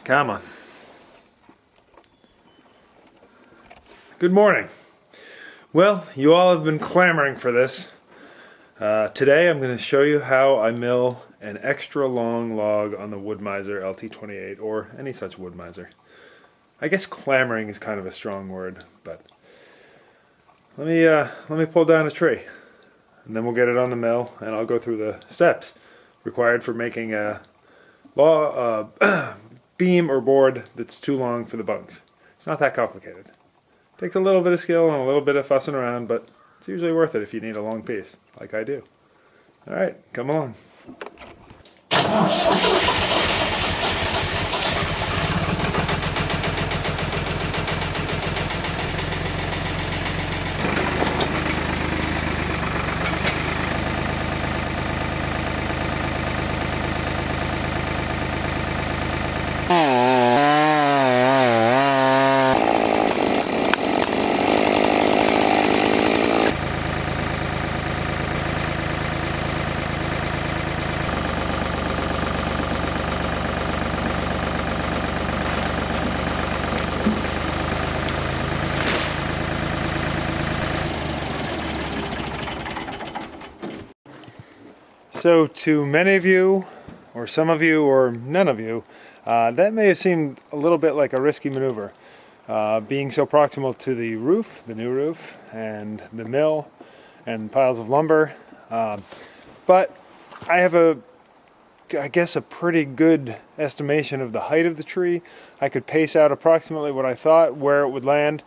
Come on. Good morning. Well, you all have been clamoring for this. Today I'm going to show you how I mill an extra long log on the Woodmizer LT28 or any such Woodmizer. I guess clamoring is kind of a strong word, but let me pull down a tree and then we'll get it on the mill and I'll go through the steps required for making a beam or board that's too long for the bunks. It's not that complicated. It takes a little bit of skill and a little bit of fussing around, but it's usually worth it if you need a long piece, like I do. Alright, come along. So to many of you, or some of you, or none of you, that may have seemed a little bit like a risky maneuver. Being so proximal to the roof, the new roof, and the mill, and piles of lumber. But I have I guess a pretty good estimation of the height of the tree. I could pace out approximately what I thought, where it would land.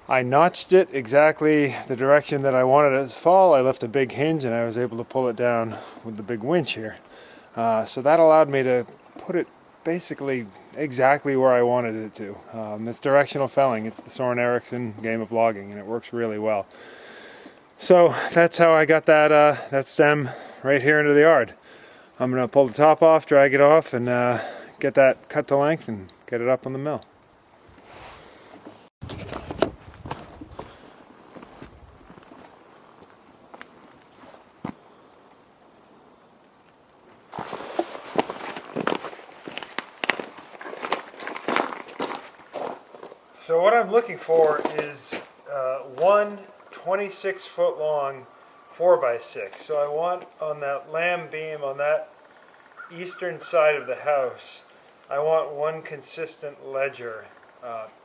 I notched it exactly the direction that I wanted it to fall. I left a big hinge and I was able to pull it down with the big winch here. So that allowed me to put it basically exactly where I wanted it to. It's directional felling. It's the Soren Eriksson game of logging and it works really well. So that's how I got that stem right here into the yard. I'm going to pull the top off, drag it off, and get that cut to length and get it up on the mill. So what I'm looking for is one 26-foot long 4x6. So I want on that lamb beam on that eastern side of the house, I want one consistent ledger.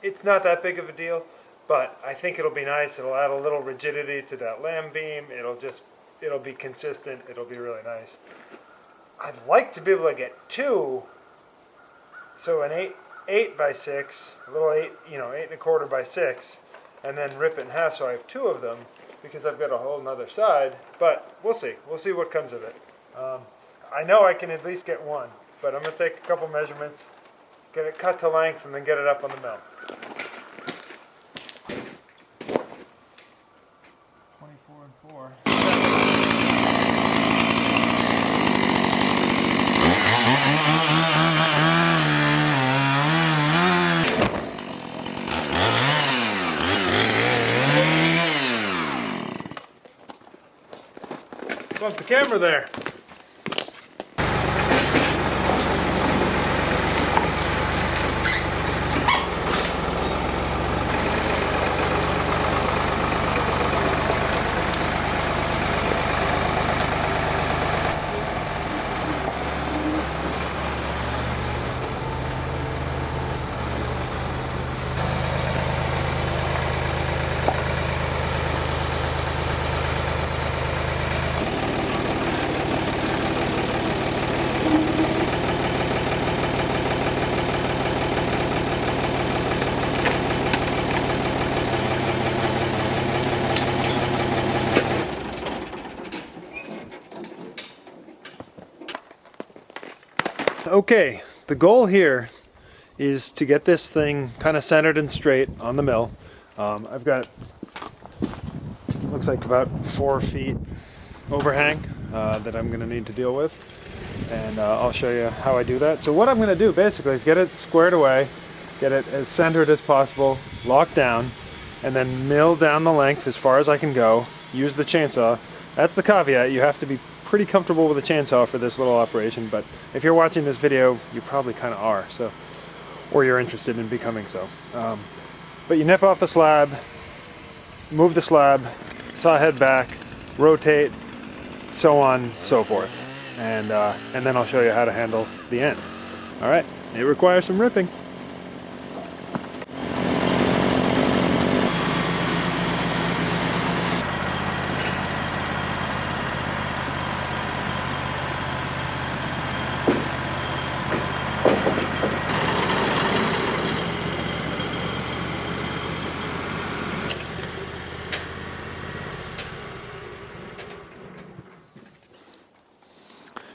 It's not that big of a deal, but I think it'll be nice. It'll add a little rigidity to that lamb beam. It'll be consistent. It'll be really nice. I'd like to be able to get two, so an 8x6, a little 8 1/4 by 6, and then rip it in half so I have two of them because I've got a whole nother side, but we'll see. We'll see what comes of it. I know I can at least get one, but I'm going to take a couple measurements, get it cut to length, and then get it up on the mill. 24 and 4. Bump the camera there. Okay, the goal here is to get this thing kind of centered and straight on the mill. I've got, looks like about 4 feet overhang that I'm going to need to deal with, and I'll show you how I do that. So what I'm going to do basically is get it squared away, get it as centered as possible, locked down, and then mill down the length as far as I can go, use the chainsaw. That's the caveat, you have to be pretty comfortable with a chainsaw for this little operation, but if you're watching this video, you probably kind of are, so, or you're interested in becoming so. But you nip off the slab, move the slab, saw head back, rotate, so on, so forth. And then I'll show you how to handle the end. All right, it requires some ripping.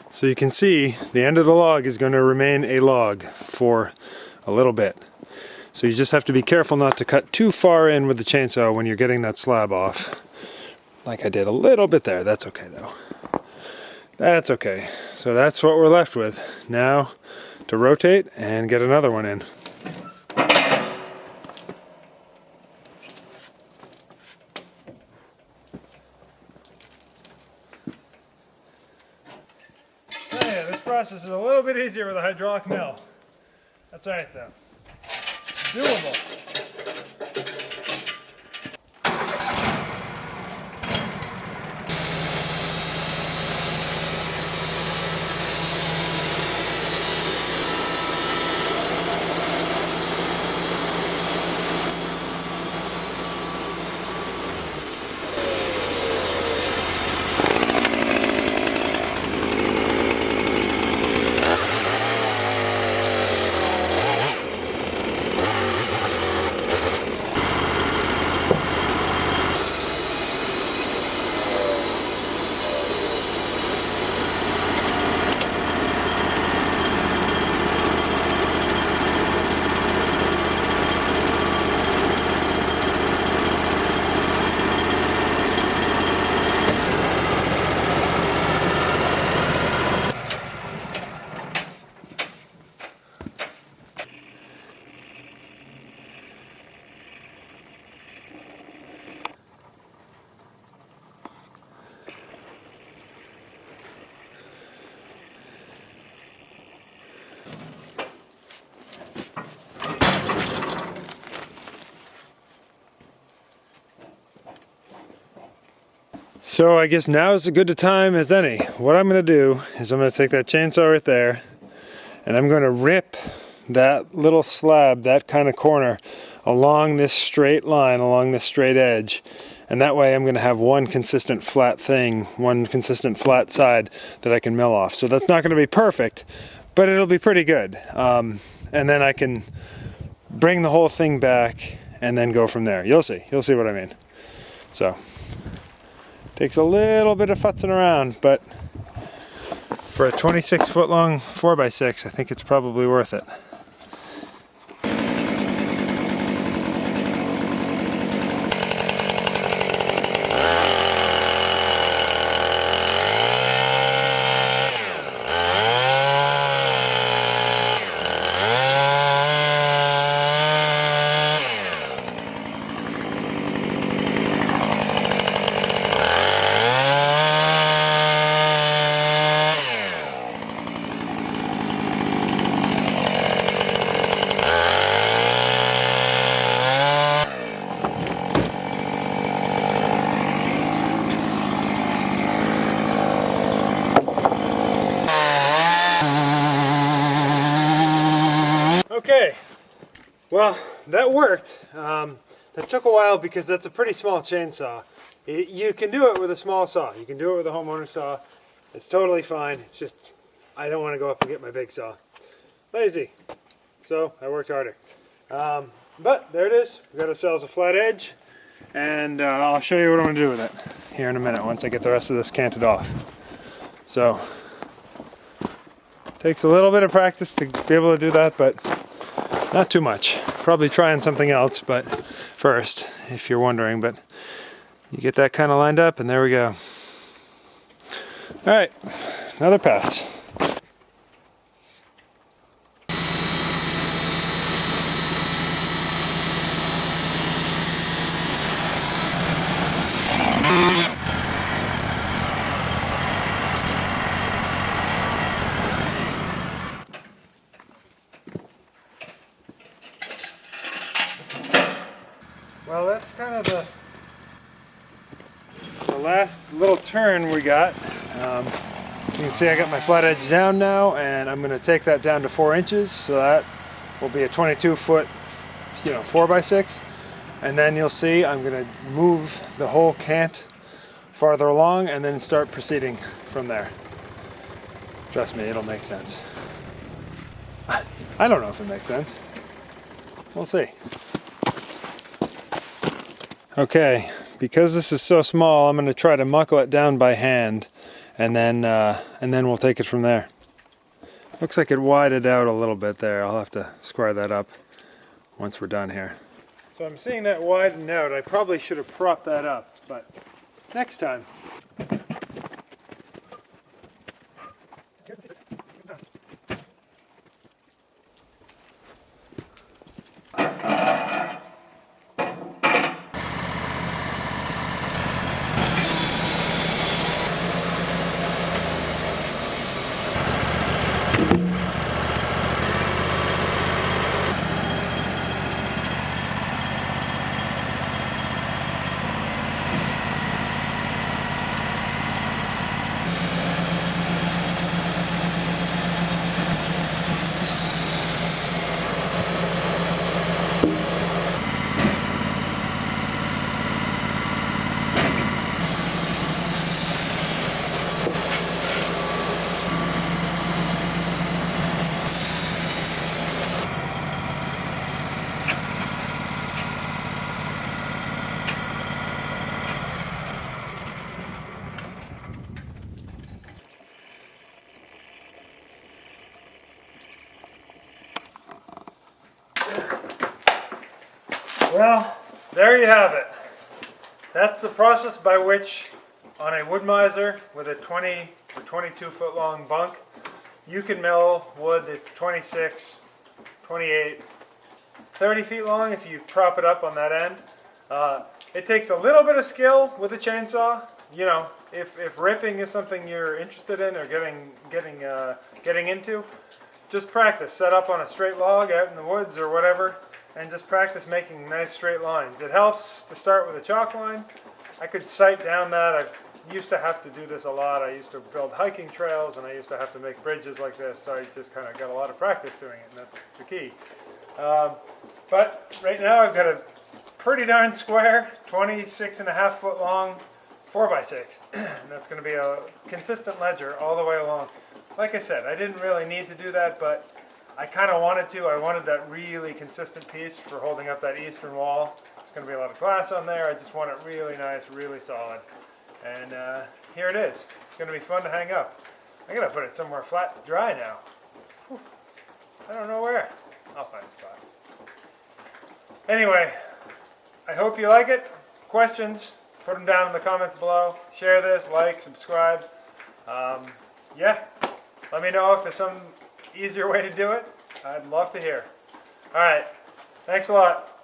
So you can see the end of the log is going to remain a log for a little bit. So you just have to be careful not to cut too far in with the chainsaw when you're getting that slab off. Like I did a little bit there. That's okay though. That's okay. So that's what we're left with. Now to rotate and get another one in. Process is a little bit easier with a hydraulic mill. That's alright though. Doable. So I guess now is as good a time as any. What I'm going to do is I'm going to take that chainsaw right there and I'm going to rip that little slab, that kind of corner, along this straight line, along this straight edge. And that way I'm going to have one consistent flat thing, one consistent flat side that I can mill off. So that's not going to be perfect, but it'll be pretty good. And then I can bring the whole thing back and then go from there. You'll see what I mean. So, takes a little bit of futzing around, but for a 26-foot long 4x6, I think it's probably worth it. Okay, well, that worked. That took a while because that's a pretty small chainsaw. You can do it with a small saw. You can do it with a homeowner saw. It's totally fine. It's just, I don't want to go up and get my big saw. Lazy. So, I worked harder. But, there it is. We got ourselves a flat edge. And I'll show you what I'm going to do with it here in a minute once I get the rest of this canted off. So, takes a little bit of practice to be able to do that, but not too much. Probably trying something else, but first, if you're wondering, but you get that kind of lined up and there we go. All right, another pass. Well, that's kind of the last little turn we got. You can see I got my flat edge down now, and I'm going to take that down to 4 inches, so that will be a 22-foot, 4x6. And then you'll see I'm going to move the whole cant farther along and then start proceeding from there. Trust me, it'll make sense. I don't know if it makes sense. We'll see. Okay, because this is so small, I'm going to try to muckle it down by hand, and then we'll take it from there. Looks like it widened out a little bit there. I'll have to square that up once we're done here. So I'm seeing that widen out. I probably should have propped that up, but next time. Well, there you have it. That's the process by which, on a Woodmizer with a 20 or 22 foot long bunk, you can mill wood that's 26, 28, 30 feet long if you prop it up on that end. It takes a little bit of skill with a chainsaw. You know, if ripping is something you're interested in or getting into, just practice. Set up on a straight log out in the woods or whatever, and just practice making nice straight lines. It helps to start with a chalk line. I could sight down that. I used to have to do this a lot. I used to build hiking trails, and I used to have to make bridges like this, so I just kind of got a lot of practice doing it, and that's the key. But right now I've got a pretty darn square, 26.5 foot long 4x6, and that's going to be a consistent ledger all the way along. Like I said, I didn't really need to do that, but I kind of wanted to. I wanted that really consistent piece for holding up that eastern wall. There's going to be a lot of glass on there. I just want it really nice, really solid. And here it is. It's going to be fun to hang up. I got to put it somewhere flat and dry now. Whew. I don't know where. I'll find a spot. Anyway, I hope you like it. Questions, put them down in the comments below. Share this, like, subscribe. Yeah, let me know if there's some easier way to do it. I'd love to hear. All right, thanks a lot.